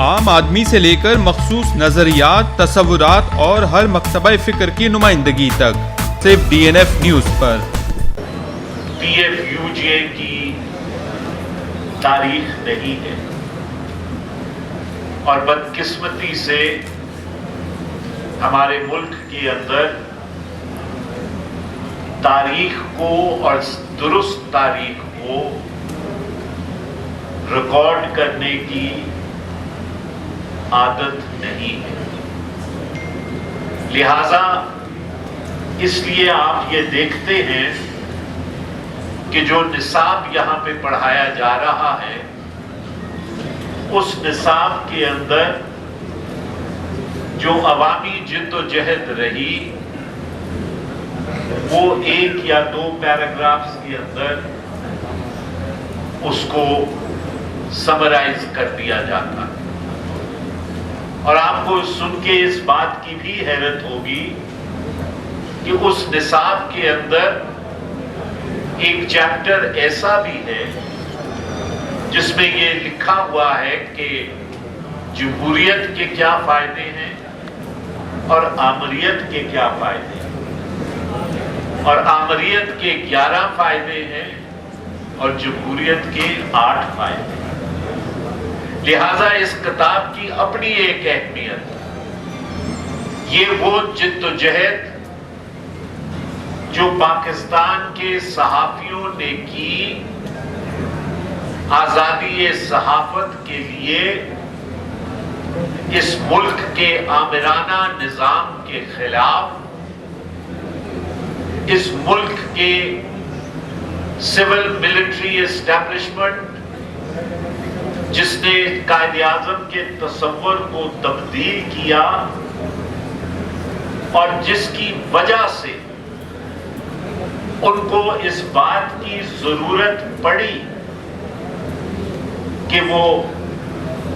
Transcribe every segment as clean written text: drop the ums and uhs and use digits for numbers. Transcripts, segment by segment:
عام آدمی سے لے کر مخصوص نظریات، تصورات اور ہر مکتبہ فکر کی نمائندگی تک، صرف ڈی این ایف نیوز پر۔ پی ایف یو جے کی تاریخ نہیں ہے، اور بدقسمتی سے ہمارے ملک کے اندر تاریخ کو اور درست تاریخ کو ریکارڈ کرنے کی عادت نہیں ہے۔ لہذا اس لیے آپ یہ دیکھتے ہیں کہ جو نصاب یہاں پہ پڑھایا جا رہا ہے، اس نصاب کے اندر جو عوامی جد و جہد رہی، وہ 1 یا 2 پیراگرافز کے اندر اس کو سمرائز کر دیا جاتا ہے۔ اور آپ کو سن کے اس بات کی بھی حیرت ہوگی کہ اس نصاب کے اندر ایک چیپٹر ایسا بھی ہے جس میں یہ لکھا ہوا ہے کہ جمہوریت کے کیا فائدے ہیں اور آمریت کے کیا فائدے ہیں، اور آمریت کے 11 فائدے ہیں اور جمہوریت کے 8 فائدے ہیں۔ لہذا اس کتاب کی اپنی ایک اہمیت، یہ وہ جد و جہد جو پاکستان کے صحافیوں نے کی آزادی صحافت کے لیے، اس ملک کے آمرانہ نظام کے خلاف، اس ملک کے سول ملٹری اسٹیبلشمنٹ جس نے قائد اعظم کے تصور کو تبدیل کیا، اور جس کی وجہ سے ان کو اس بات کی ضرورت پڑی کہ وہ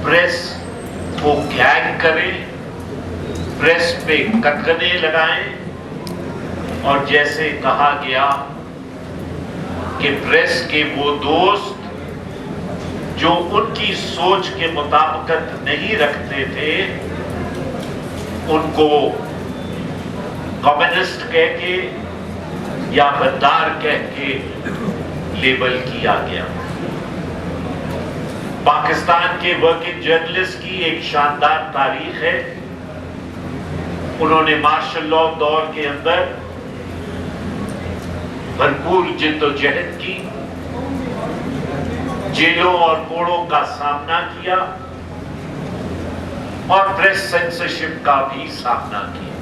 پریس کو گیگ کریں، پریس پہ کٹکنے لگائیں، اور جیسے کہا گیا کہ پریس کے وہ دوست جو ان کی سوچ کے مطابقت نہیں رکھتے تھے، ان کو کمیونسٹ کہہ کے یا غدار کہہ کے لیبل کیا گیا۔ پاکستان کے ورکنگ جرنلسٹ کی ایک شاندار تاریخ ہے۔ انہوں نے مارشل لاء دور کے اندر بھرپور جد و جہد کی، جیلوں اور کوڑوں کا سامنا کیا، اور پریس سینسرشپ کا بھی سامنا کیا۔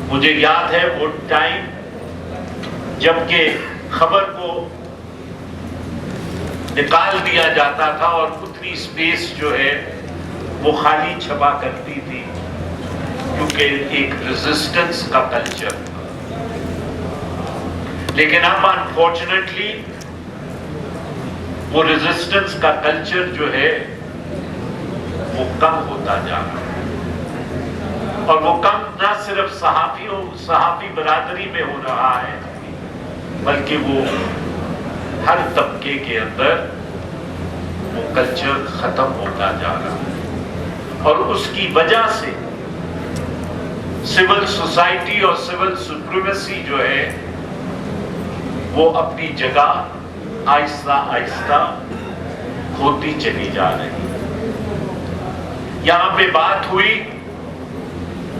مجھے یاد ہے وہ ٹائم جبکہ خبر کو نکال دیا جاتا تھا اور اتنی سپیس جو ہے وہ خالی چھپا کرتی تھی، کیونکہ ایک ریزسٹنس کا کلچر تھا۔ لیکن اب انفارچونیٹلی وہ ریزسٹنس کا کلچر جو ہے وہ کم ہوتا جا رہا ہے، اور وہ کم نہ صرف صحافی برادری میں ہو رہا ہے، بلکہ وہ ہر طبقے کے اندر وہ کلچر ختم ہوتا جا رہا ہے۔ اور اس کی وجہ سے سول سوسائٹی اور سول سپریمیسی جو ہے وہ اپنی جگہ آہستہ آہستہ کھوتی چلی جا رہی ہے۔ یہاں پہ بات ہوئی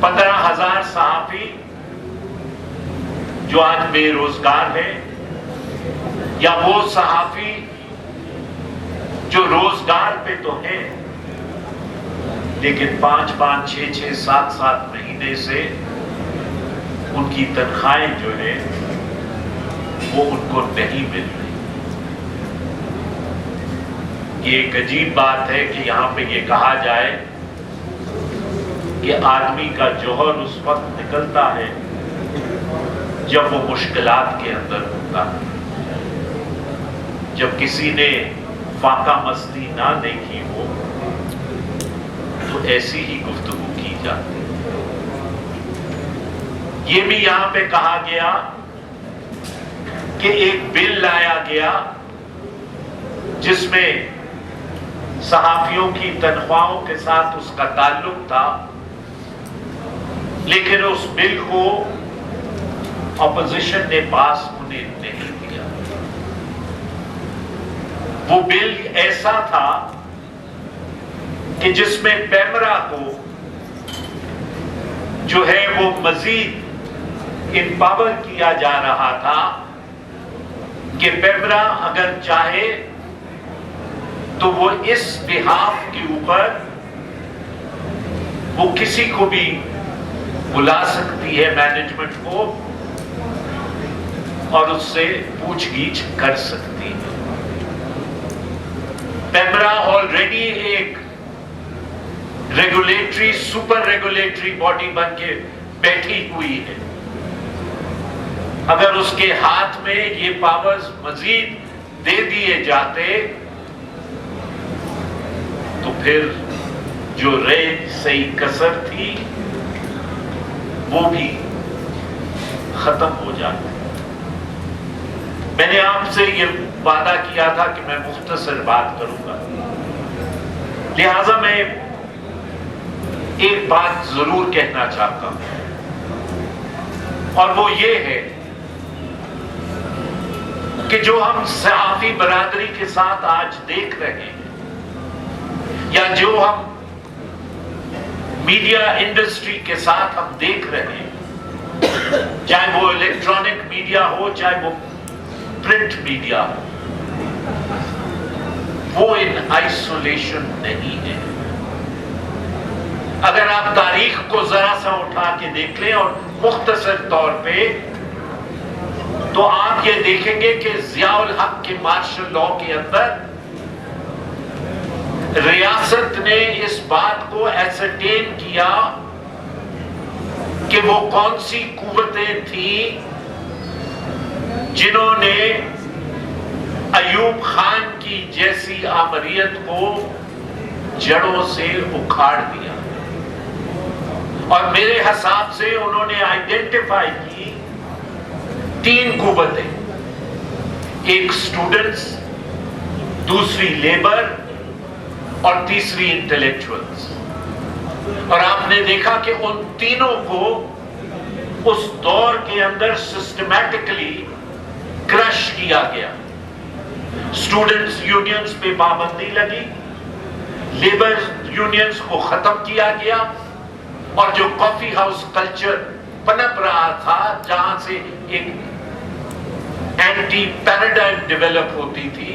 15,000 صحافی جو آج بے روزگار ہیں، یا وہ صحافی جو روزگار پہ تو ہیں لیکن 5-5, 6-6, 7-7 مہینے سے ان کی تنخواہیں جو ہے وہ ان کو نہیں مل رہی۔ یہ ایک عجیب بات ہے کہ یہاں پہ یہ کہا جائے کہ آدمی کا جوہر اس وقت نکلتا ہے جب وہ مشکلات کے اندر ہوتا ہے، جب کسی نے فاقہ مستی نہ دیکھی ہو تو ایسی ہی گفتگو کی جاتی ہے۔ یہ بھی یہاں پہ کہا گیا کہ ایک بل لایا گیا جس میں सहाफियों की तनख्वाहों के साथ उसका ताल्लुक था, लेकिन उस बिल को ऑपोजिशन ने पास होने नहीं दिया। वो बिल ऐसा था कि जिसमें पेमरा को जो है वो मजीद इम्पावर किया जा रहा था कि पेमरा अगर चाहे तो वो इस बिहाफ के ऊपर वो किसी को भी बुला सकती है मैनेजमेंट को और उससे पूछगीछ कर सकती है। पेमरा ऑलरेडी एक रेगुलेटरी सुपर रेगुलेटरी बॉडी बन के बैठी हुई है। अगर उसके हाथ में ये पावर्स मजीद दे दिए जाते तो फिर जो रह सही कसर थी वो भी खत्म हो जाती। मैंने आपसे ये वादा किया था कि मैं मुख्तसर बात करूंगा, लिहाजा मैं एक बात जरूर कहना चाहता हूं और वो ये है कि जो हम सहाफी बरादरी के साथ आज देख रहे हैं या जो हम मीडिया इंडस्ट्री के साथ हम देख रहे हैं, चाहे वो इलेक्ट्रॉनिक मीडिया हो चाहे वो प्रिंट मीडिया हो, वो इन आइसोलेशन नहीं है। अगर आप तारीख को जरा सा उठा के देख लें और मुख्तसर तौर पे, तो आप ये देखेंगे कि जियाउल हक के मार्शल लॉ के अंदर रियासत ने इस बात को एसरटेन किया कि वो कौन सी कुव्वतें थी जिन्होंने अयूब खान की जैसी आमरीयत को जड़ों से उखाड़ दिया। और मेरे हिसाब से उन्होंने आइडेंटिफाई की 3 कुव्वतें, एक स्टूडेंट्स, दूसरी लेबर और तीसरी इंटेलेक्चुअल्स। और आपने देखा कि उन तीनों को उस दौर के अंदर सिस्टमैटिकली क्रश किया गया। स्टूडेंट्स यूनियंस पे पाबंदी लगी, लेबर यूनियंस को खत्म किया गया और जो कॉफी हाउस कल्चर पनप रहा था जहां से एक एंटी पैराडाइम डेवलप होती थी,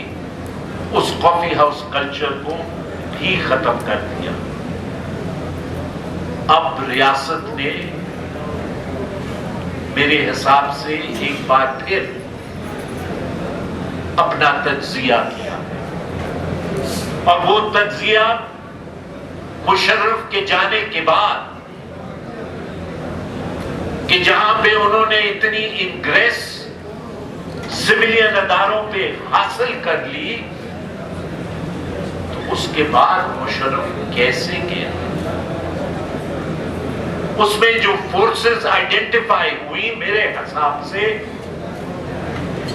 उस कॉफी हाउस कल्चर को भी खत्म कर दिया। अब रियासत ने मेरे हिसाब से एक बार फिर अपना तज्जिया किया और वो तज्जिया मुशर्रफ के जाने के बाद कि जहां पे उन्होंने इतनी इंग्रेस सिविलियन अदारों पे हासिल कर ली, तो उसके बाद मुशर्रफ कैसे गया? उसमें जो फोर्सेस आइडेंटिफाई हुई मेरे हिसाब से,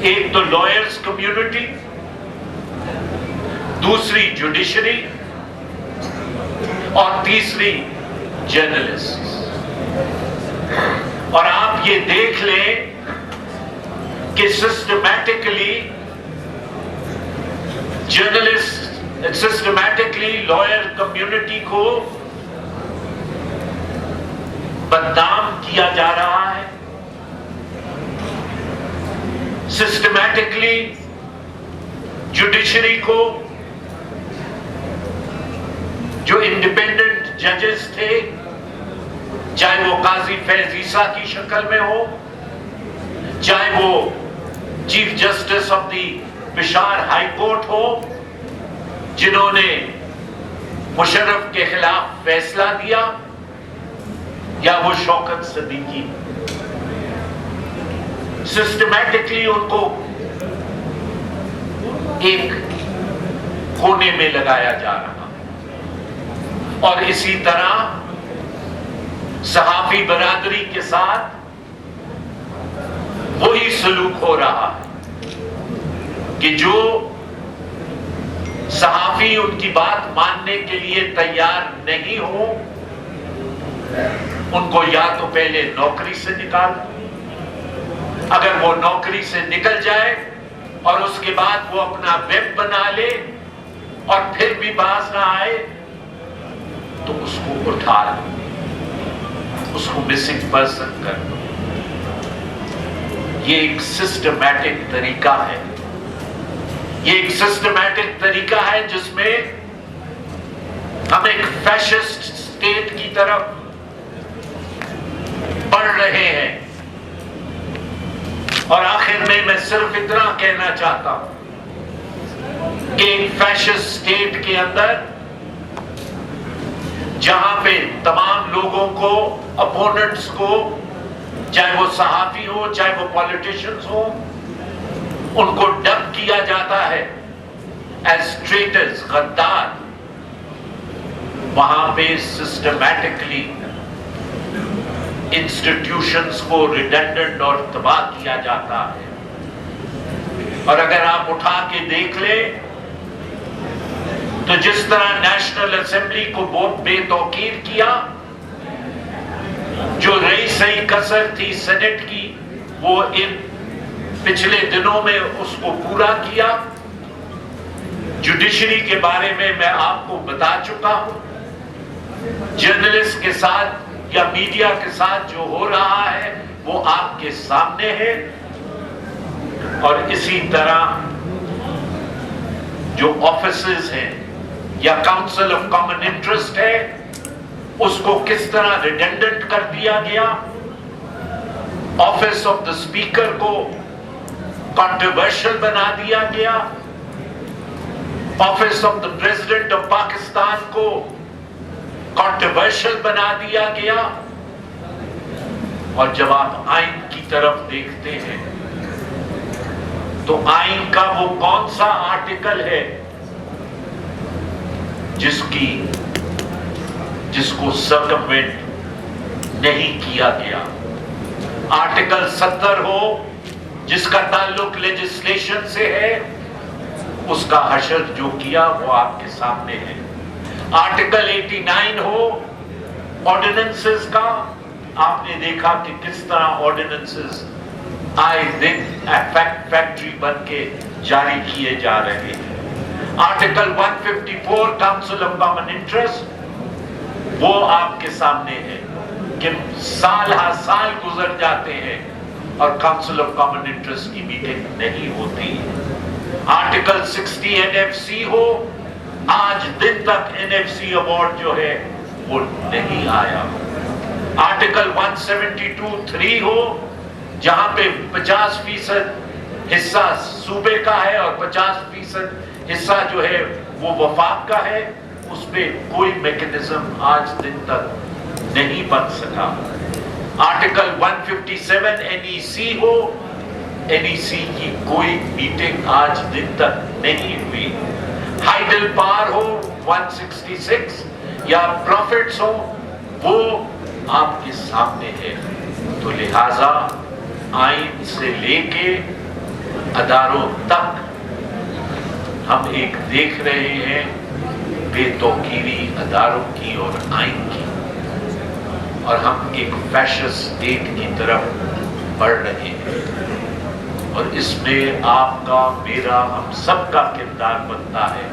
एक तो लॉयर्स कम्युनिटी, दूसरी जुडिशरी और तीसरी जर्नलिस्ट। और आप ये देख लें कि systematically journalist, systematically lawyer community को बदनाम किया जा रहा है, सिस्टमैटिकली जुडिशरी को, जो इंडिपेंडेंट जजेस थे, चाहे वो काजी फैज ईसा की शक्ल में हो, चाहे वो chief justice of the Peshawar high court हो, जिन्होंने मुशर्रफ के खिलाफ फैसला दिया, या वो शौकत सिद्दीकी, सिस्टमैटिकली उनको एक कोने में लगाया जा रहा। और इसी तरह सहाफी बरादरी के साथ वही सलूक हो रहा है कि जो सहाफी उनकी बात मानने के लिए तैयार नहीं हो, उनको या तो पहले नौकरी से निकाल दो, अगर वो नौकरी से निकल जाए और उसके बाद वो अपना वेब बना ले और फिर भी बाज ना आए तो उसको उठा लो, उसको मिसिंग पर्सन कर दो। ये एक सिस्टमैटिक तरीका है, ये एक सिस्टमैटिक तरीका है जिसमें हम एक फैशिस्ट स्टेट की तरफ बढ़ रहे हैं। और आखिर में मैं सिर्फ इतना कहना चाहता हूं कि एक फैशिस्ट स्टेट के अंदर जहां पे तमाम लोगों को, अपोनेंट्स को, चाहे वो सहाफी हो चाहे वो पॉलिटिशियंस हो, उनको डब किया जाता है एज ट्रेटर्स, गद्दार, वहां पे सिस्टमैटिकली इंस्टीट्यूशंस को रिडेंडेंट और तबाह किया जाता है। और अगर आप उठा के देख ले तो जिस तरह नेशनल असेंबली को बहुत बेतौकीर किया, जो रही सही कसर थी सेनेट की वो इन पिछले दिनों में उसको पूरा किया। जुडिशरी के बारे में मैं आपको बता चुका हूं, जर्नलिस्ट के साथ या मीडिया के साथ जो हो रहा है वो आपके सामने है। और इसी तरह जो ऑफिसेज हैं या काउंसिल ऑफ कॉमन इंटरेस्ट है उसको किस तरह रिडेंडेंट कर दिया गया, ऑफिस ऑफ द स्पीकर को कंट्रोवर्शियल बना दिया गया, office of the president of Pakistan को कंट्रोवर्शियल बना दिया गया। और जब आप आइन की तरफ देखते हैं तो आइन का वो कौन सा आर्टिकल है जिसको सर्कमवेंट नहीं किया गया। आर्टिकल 70 हो जिसका ताल्लुक लेजिस्लेशन से है, उसका हशर जो किया वो आपके सामने है। आर्टिकल 89 हो ऑर्डिनेंसेस का, आपने देखा कि किस तरह ऑर्डिनेंसेस आए दिन फैक्ट्री बन के जारी किए जा रहे हैं। Article 154 council of common interest, वो आपके सामने है कि साल हर साल गुजर जाते हैं और काउंसिल ऑफ कॉमन इंटरेस्ट की मीटिंग नहीं होती। आर्टिकल 60 एनएफसी हो, आज दिन तक एनएफसी अवार्ड जो है वो नहीं आया। आर्टिकल 172(3) हो जहां पे 50% हिस्सा सूबे का है और 50% हिस्सा जो है वो वफाक का है, उस पे कोई मैकेनिज्म आज दिन तक नहीं बन सका। आर्टिकल 157 एनईसी हो, एनईसी की कोई मीटिंग आज दिन तक नहीं हुई। हाइडल पार हो 166 या प्रॉफिट्स हो, वो आपके सामने है। तो लिहाजा आइन से लेके अदारों तक हम एक देख रहे हैं बेतौकीरी अदारों की और आइन की, और हम एक फैशिस्ट स्टेट की तरफ बढ़ रहे हैं। और इसमें आपका, मेरा, हम सबका किरदार बनता है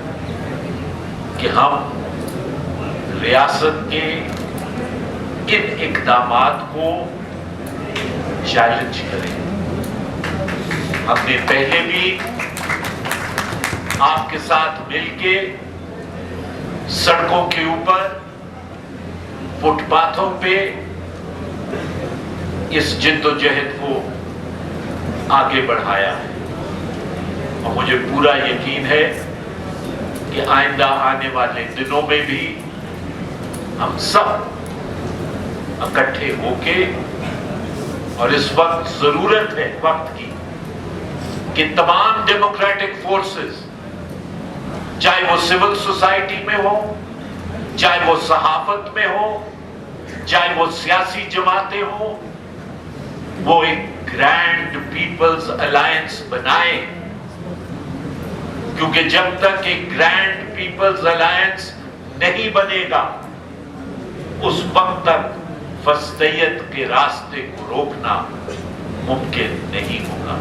कि हम रियासत के इन इक़दामात को चैलेंज करें। हमने पहले भी आपके साथ मिलके सड़कों के ऊपर, फुटपाथों पे इस जिद्दोजहद को आगे बढ़ाया है। और मुझे पूरा यकीन है कि आइंदा आने वाले दिनों में भी हम सब इकट्ठे होके, और इस वक्त जरूरत है वक्त की कि तमाम डेमोक्रेटिक फोर्सेस, चाहे वो सिविल सोसाइटी में हो, चाहे वो सहाफत में हो, चाहे वो सियासी जमातें हो, वो एक ग्रैंड पीपल्स अलायंस बनाए क्योंकि जब तक एक ग्रैंड पीपल्स अलायंस नहीं बनेगा उस वक्त तक वस्तियत के रास्ते को रोकना मुमकिन नहीं होगा।